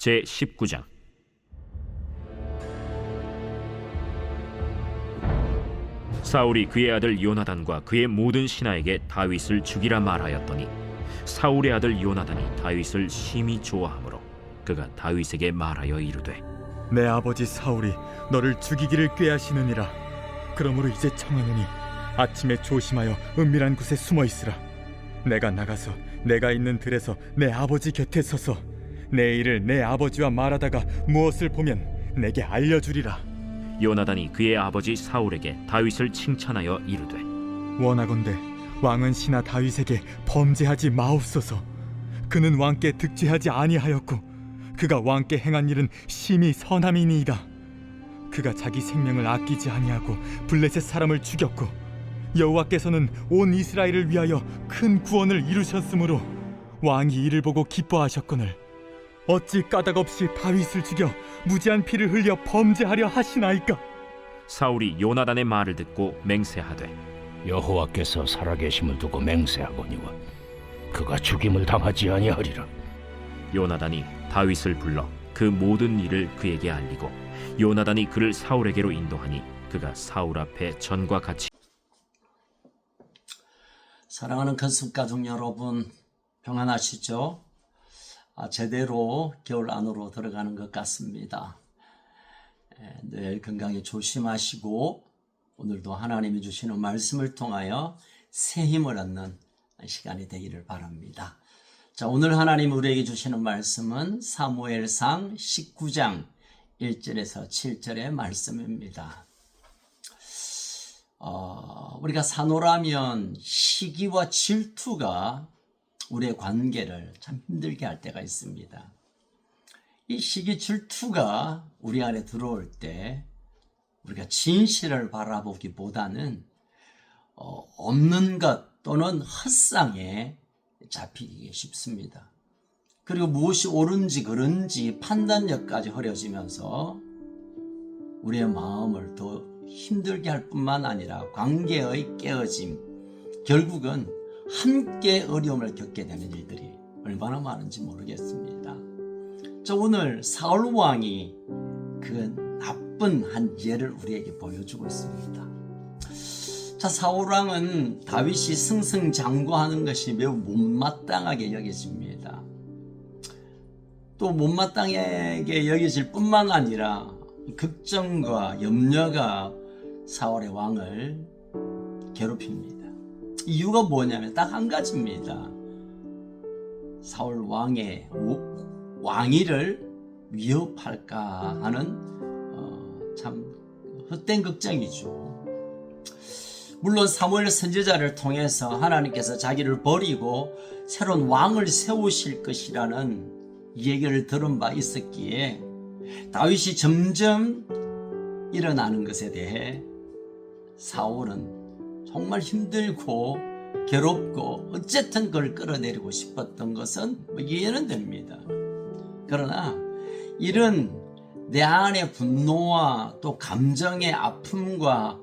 제19장. 사울이 그의 아들 요나단과 그의 모든 신하에게 다윗을 죽이라 말하였더니 사울의 아들 요나단이 다윗을 심히 좋아하므로 그가 다윗에게 말하여 이르되, 내 아버지 사울이 너를 죽이기를 꾀하시느니라. 그러므로 이제 청하노니 아침에 조심하여 은밀한 곳에 숨어 있으라. 내가 나가서 내가 있는 들에서 내 아버지 곁에 서서 내 일을 내 아버지와 말하다가 무엇을 보면 내게 알려주리라. 요나단이 그의 아버지 사울에게 다윗을 칭찬하여 이르되, 원하건대 왕은 신하 다윗에게 범죄하지 마옵소서. 그는 왕께 득죄하지 아니하였고 그가 왕께 행한 일은 심히 선함이니이다. 그가 자기 생명을 아끼지 아니하고 블레셋 사람을 죽였고 여호와께서는 온 이스라엘을 위하여 큰 구원을 이루셨으므로 왕이 이를 보고 기뻐하셨거늘 어찌 까닭없이 다윗을 죽여 무지한 피를 흘려 범죄하려 하시나이까? 사울이 요나단의 말을 듣고 맹세하되, 여호와께서 살아계심을 두고 맹세하거니와 그가 죽임을 당하지 아니하리라. 요나단이 다윗을 불러 그 모든 일을 그에게 알리고 요나단이 그를 사울에게로 인도하니 그가 사울 앞에 전과 같이. 사랑하는 건축가족 여러분, 평안하시죠? 제대로 겨울 안으로 들어가는 것 같습니다. 늘 건강에 조심하시고 오늘도 하나님이 주시는 말씀을 통하여 새 힘을 얻는 시간이 되기를 바랍니다. 자, 오늘 하나님 우리에게 주시는 말씀은 사무엘상 19장 1절에서 7절의 말씀입니다. 우리가 사노라면 시기와 질투가 우리의 관계를 참 힘들게 할 때가 있습니다. 이 시기 질투가 우리 안에 들어올 때 우리가 진실을 바라보기보다는 없는 것 또는 헛상에 잡히기 쉽습니다. 그리고 무엇이 옳은지 그른지 판단력까지 흐려지면서 우리의 마음을 더 힘들게 할 뿐만 아니라 관계의 깨어짐, 결국은 함께 어려움을 겪게 되는 일들이 얼마나 많은지 모르겠습니다. 저 오늘 사울 왕이 그 나쁜 한 예를 우리에게 보여주고 있습니다. 자, 사울 왕은 다윗이 승승장구하는 것이 매우 못마땅하게 여겨집니다. 또 못마땅하게 여겨질 뿐만 아니라 걱정과 염려가 사울의 왕을 괴롭힙니다. 이유가 뭐냐면 딱 한 가지입니다. 사울 왕의 왕위를 위협할까 하는 참 헛된 걱정이죠. 물론 사무엘 선지자를 통해서 하나님께서 자기를 버리고 새로운 왕을 세우실 것이라는 얘기를 들은 바 있었기에 다윗이 점점 일어나는 것에 대해 사울은 정말 힘들고 괴롭고 어쨌든 그걸 끌어내리고 싶었던 것은 이해는 됩니다. 그러나 이런 내 안의 분노와 또 감정의 아픔과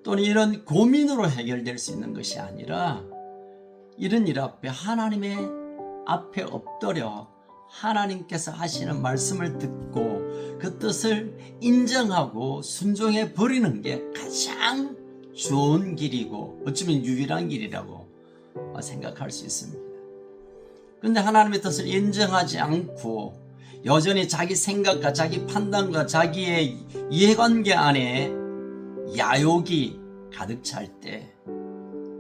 또는 이런 고민으로 해결될 수 있는 것이 아니라 이런 일 앞에 하나님의 앞에 엎드려 하나님께서 하시는 말씀을 듣고 그 뜻을 인정하고 순종해 버리는 게 가장 좋은 길이고 어쩌면 유일한 길이라고 생각할 수 있습니다. 그런데 하나님의 뜻을 인정하지 않고 여전히 자기 생각과 자기 판단과 자기의 이해관계 안에 야욕이 가득 찰 때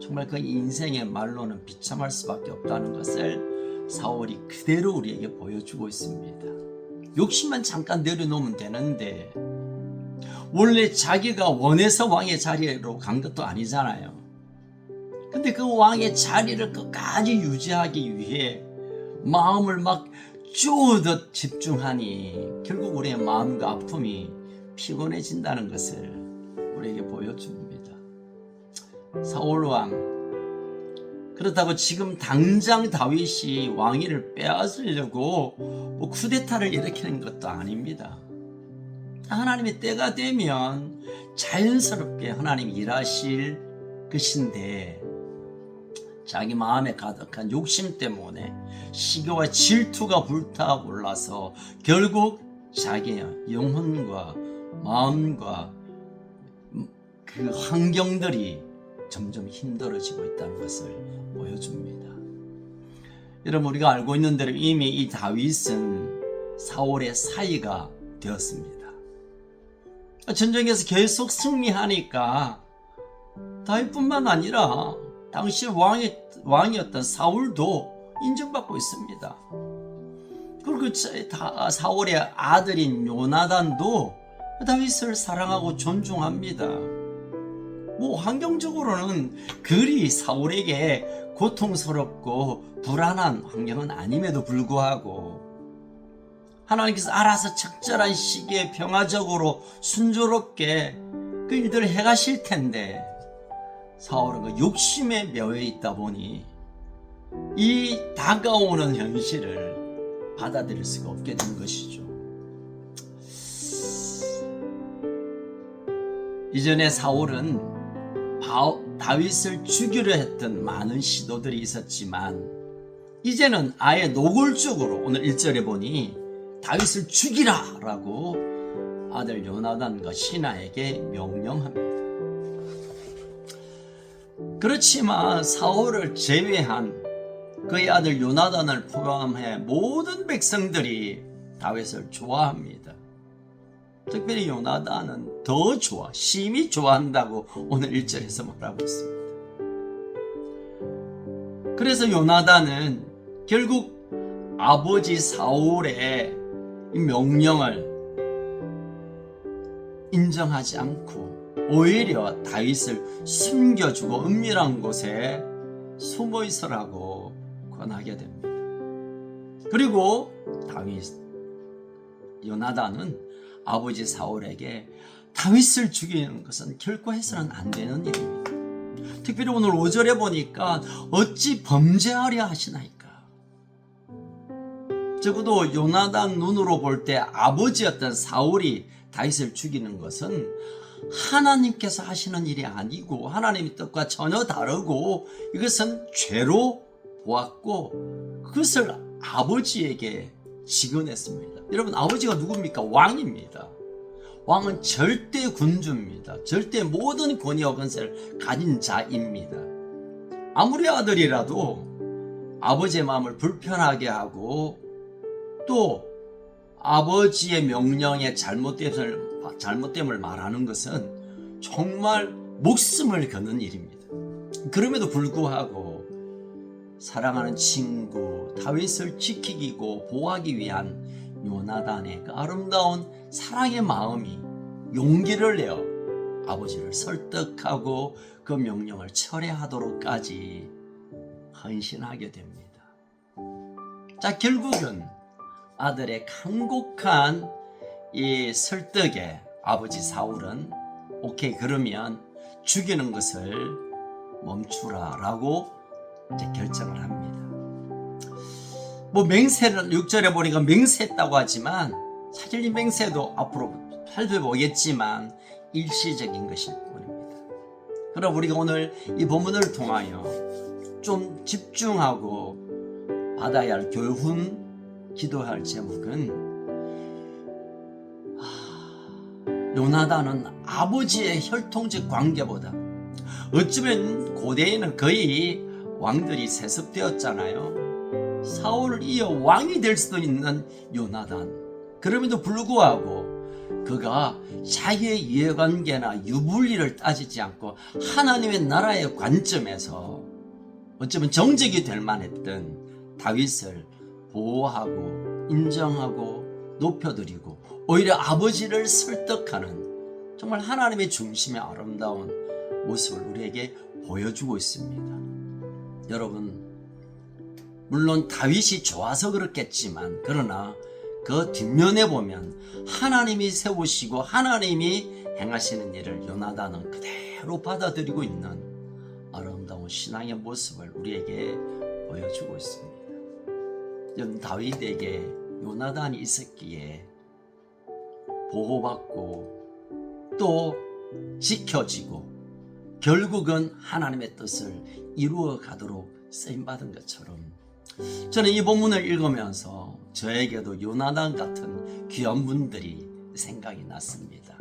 정말 그 인생의 말로는 비참할 수밖에 없다는 것을 사울이 그대로 우리에게 보여주고 있습니다. 욕심만 잠깐 내려놓으면 되는데 원래 자기가 원해서 왕의 자리로 간 것도 아니잖아요. 근데 그 왕의 자리를 끝까지 유지하기 위해 마음을 막 쪼듯 집중하니 결국 우리의 마음과 아픔이 피곤해진다는 것을 우리에게 보여줍니다. 사울왕, 그렇다고 지금 당장 다윗이 왕위를 빼앗으려고 쿠데타를 일으키는 것도 아닙니다. 하나님의 때가 되면 자연스럽게 하나님이 일하실 것인데 자기 마음에 가득한 욕심 때문에 시기와 질투가 불타올라서 결국 자기의 영혼과 마음과 그 환경들이 점점 힘들어지고 있다는 것을 보여줍니다. 여러분, 우리가 알고 있는 대로 이미 이 다윗은 사울의 사이가 되었습니다. 전쟁에서 계속 승리하니까 다윗뿐만 아니라 당시 왕이었던 사울도 인정받고 있습니다. 그리고 사울의 아들인 요나단도 다윗을 사랑하고 존중합니다. 환경적으로는 그리 사울에게 고통스럽고 불안한 환경은 아님에도 불구하고 하나님께서 알아서 적절한 시기에 평화적으로 순조롭게 그 일들을 해가실 텐데 사울은 그 욕심에 매여 있다 보니 이 다가오는 현실을 받아들일 수가 없게 된 것이죠. 이전에 사울은 다윗을 죽이려 했던 많은 시도들이 있었지만 이제는 아예 노골적으로 오늘 1절에 보니 다윗을 죽이라 라고 아들 요나단과 시나에게 명령합니다. 그렇지만 사울을 제외한 그의 아들 요나단을 포함해 모든 백성들이 다윗을 좋아합니다. 특별히 요나단은 더 심히 좋아한다고 오늘 1절에서 말하고 있습니다. 그래서 요나단은 결국 아버지 사울의 명령을 인정하지 않고 오히려 다윗을 숨겨주고 은밀한 곳에 숨어 있으라고 권하게 됩니다. 그리고 요나단은 아버지 사울에게 다윗을 죽이는 것은 결코 해서는 안 되는 일입니다. 특별히 오늘 5절에 보니까 어찌 범죄하려 하시나이까. 적어도 요나단 눈으로 볼 때 아버지였던 사울이 다윗을 죽이는 것은 하나님께서 하시는 일이 아니고 하나님의 뜻과 전혀 다르고 이것은 죄로 보았고 그것을 아버지에게 직언했습니다. 여러분, 아버지가 누굽니까? 왕입니다. 왕은 절대 군주입니다. 절대 모든 권위와 권세를 가진 자입니다. 아무리 아들이라도 아버지의 마음을 불편하게 하고 또 아버지의 명령에 잘못됨을 말하는 것은 정말 목숨을 거는 일입니다. 그럼에도 불구하고 사랑하는 친구 다윗을 지키고 보호하기 위한 요나단의 그 아름다운 사랑의 마음이 용기를 내어 아버지를 설득하고 그 명령을 철회하도록까지 헌신하게 됩니다. 자, 결국은 아들의 간곡한 이 설득에 아버지 사울은 오케이, 그러면 죽이는 것을 멈추라라고 이제 결정을 합니다. 맹세를 6절에 보니까 맹세했다고 하지만 사실 이 맹세도 앞으로 살펴보겠지만 일시적인 것일 뿐입니다. 그럼 우리가 오늘 이 본문을 통하여 좀 집중하고 받아야 할 교훈, 기도할 제목은 요나단은 아버지의 혈통적 관계보다 어쩌면 고대에는 거의 왕들이 세습되었잖아요. 사울을 이어 왕이 될 수도 있는 요나단. 그럼에도 불구하고 그가 자기의 이해관계나 유불리를 따지지 않고 하나님의 나라의 관점에서 어쩌면 정적이 될 만했던 다윗을 보호하고 인정하고 높여드리고 오히려 아버지를 설득하는 정말 하나님의 중심의 아름다운 모습을 우리에게 보여주고 있습니다. 여러분, 물론 다윗이 좋아서 그렇겠지만 그러나 그 뒷면에 보면 하나님이 세우시고 하나님이 행하시는 일을 요나단은 그대로 받아들이고 있는 아름다운 신앙의 모습을 우리에게 보여주고 있습니다. 다윗에게 요나단이 있었기에 보호받고 또 지켜지고 결국은 하나님의 뜻을 이루어 가도록 쓰임받은 것처럼 저는 이 본문을 읽으면서 저에게도 요나단 같은 귀한 분들이 생각이 났습니다.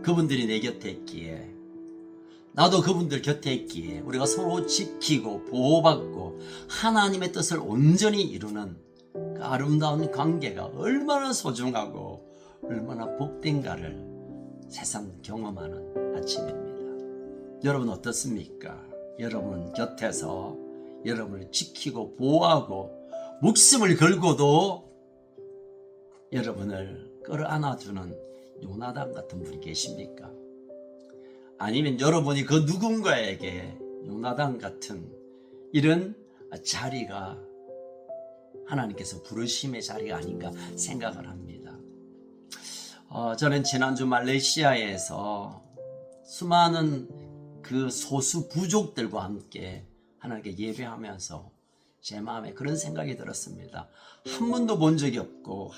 그분들이 내 곁에 있기에, 나도 그분들 곁에 있기에 우리가 서로 지키고 보호받고 하나님의 뜻을 온전히 이루는 그 아름다운 관계가 얼마나 소중하고 얼마나 복된가를 새삼 경험하는 아침입니다. 여러분 어떻습니까? 여러분 곁에서 여러분을 지키고 보호하고 목숨을 걸고도 여러분을 끌어안아주는 요나단 같은 분이 계십니까? 아니면 여러분이 그 누군가에게 요나단 같은 이런 자리가 하나님께서 부르심의 자리가 아닌가 생각을 합니다. 저는 지난주 말레이시아에서 수많은 그 소수 부족들과 함께 하나님께 예배하면서 제 마음에 그런 생각이 들었습니다. 한 번도 본 적이 없고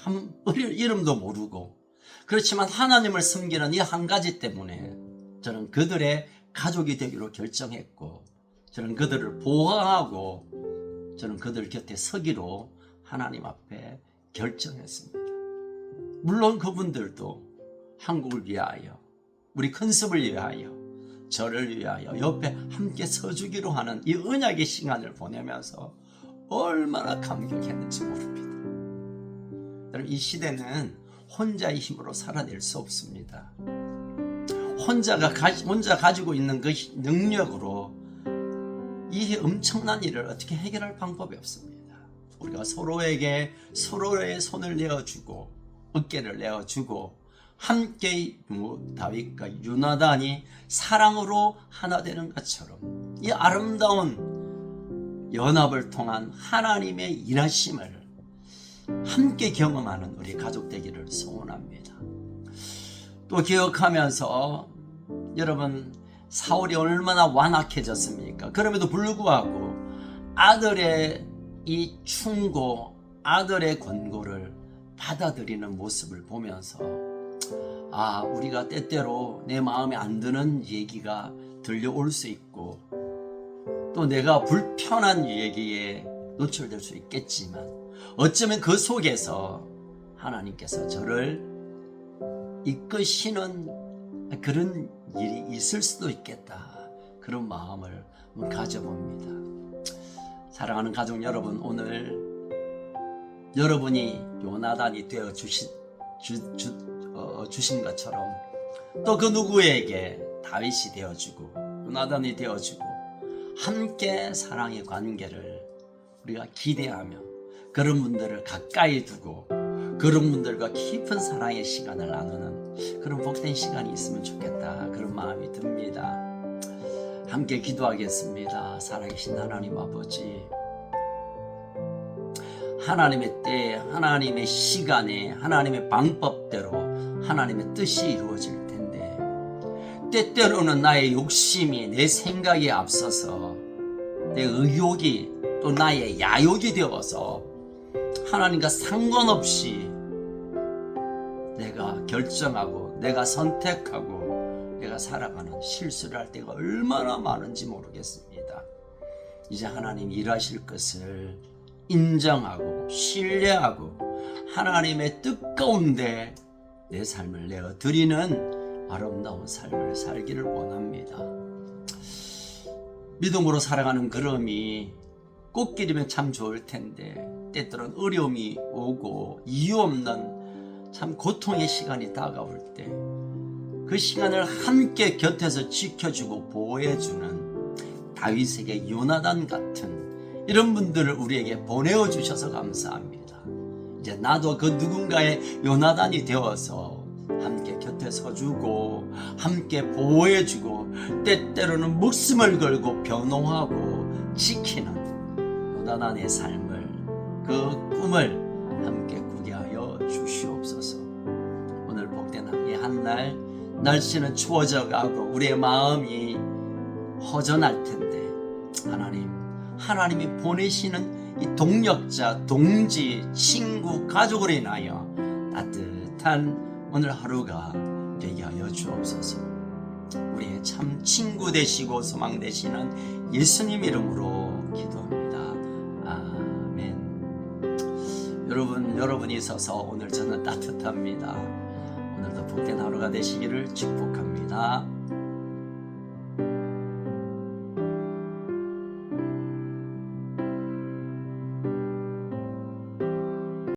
이름도 모르고, 그렇지만 하나님을 섬기는 이 한 가지 때문에 저는 그들의 가족이 되기로 결정했고, 저는 그들을 보호하고 저는 그들 곁에 서기로 하나님 앞에 결정했습니다. 물론 그분들도 한국을 위하여, 우리 컨셉을 위하여, 저를 위하여 옆에 함께 서주기로 하는 이 언약의 시간을 보내면서 얼마나 감격했는지 모릅니다. 여러분, 이 시대는 혼자의 힘으로 살아낼 수 없습니다. 혼자 가지고 있는 그 능력으로 이 엄청난 일을 어떻게 해결할 방법이 없습니다. 우리가 서로에게 서로의 손을 내어주고 어깨를 내어주고 함께 다윗과 요나단이 사랑으로 하나 되는 것처럼 이 아름다운 연합을 통한 하나님의 일하심을 함께 경험하는 우리 가족 되기를 소원합니다. 또 기억하면서 여러분, 사울이 얼마나 완악해졌습니까? 그럼에도 불구하고 아들의 이 충고, 아들의 권고를 받아들이는 모습을 보면서 우리가 때때로 내 마음에 안 드는 얘기가 들려올 수 있고 또 내가 불편한 얘기에 노출될 수 있겠지만 어쩌면 그 속에서 하나님께서 저를 이끄시는 그런 일이 있을 수도 있겠다, 그런 마음을 가져봅니다. 사랑하는 가족 여러분, 오늘 여러분이 요나단이 되어 주신 것처럼 또 그 누구에게 다윗이 되어주고 요나단이 되어주고 함께 사랑의 관계를 우리가 기대하며 그런 분들을 가까이 두고 그런 분들과 깊은 사랑의 시간을 나누는 그런 복된 시간이 있으면 좋겠다, 그런 마음이 듭니다. 함께 기도하겠습니다. 살아계신 하나님 아버지, 하나님의 때에, 하나님의 시간에, 하나님의 방법대로 하나님의 뜻이 이루어질 텐데 때때로는 나의 욕심이, 내 생각에 앞서서 내 의욕이 또 나의 야욕이 되어서 하나님과 상관없이 내가 결정하고 내가 선택하고 내가 살아가는 실수를 할 때가 얼마나 많은지 모르겠습니다. 이제 하나님 일하실 것을 인정하고 신뢰하고 하나님의 뜻 가운데 내 삶을 내어드리는 아름다운 삶을 살기를 원합니다. 믿음으로 살아가는 걸음이 꽃길이면 참 좋을 텐데 때때로는 어려움이 오고 이유 없는 참 고통의 시간이 다가올 때 그 시간을 함께 곁에서 지켜주고 보호해주는 다윗에게 요나단 같은 이런 분들을 우리에게 보내어 주셔서 감사합니다. 이제 나도 그 누군가의 요나단이 되어서 함께 곁에 서주고 함께 보호해주고 때때로는 목숨을 걸고 변호하고 지키는 요나단의 삶을, 그 꿈을 함께 꾸게 하여 주시옵소서. 오늘 복된 이 한날 날씨는 추워져 가고 우리의 마음이 허전할 텐데 하나님이 보내시는 이 동력자, 동지, 친구, 가족으로 인하여 따뜻한 오늘 하루가 되게 하여 주옵소서. 우리의 참 친구 되시고 소망 되시는 예수님 이름으로 기도합니다. 아멘. 여러분이 있어서 오늘 저는 따뜻합니다. 오늘도 복된 하루가 되시기를 축복합니다.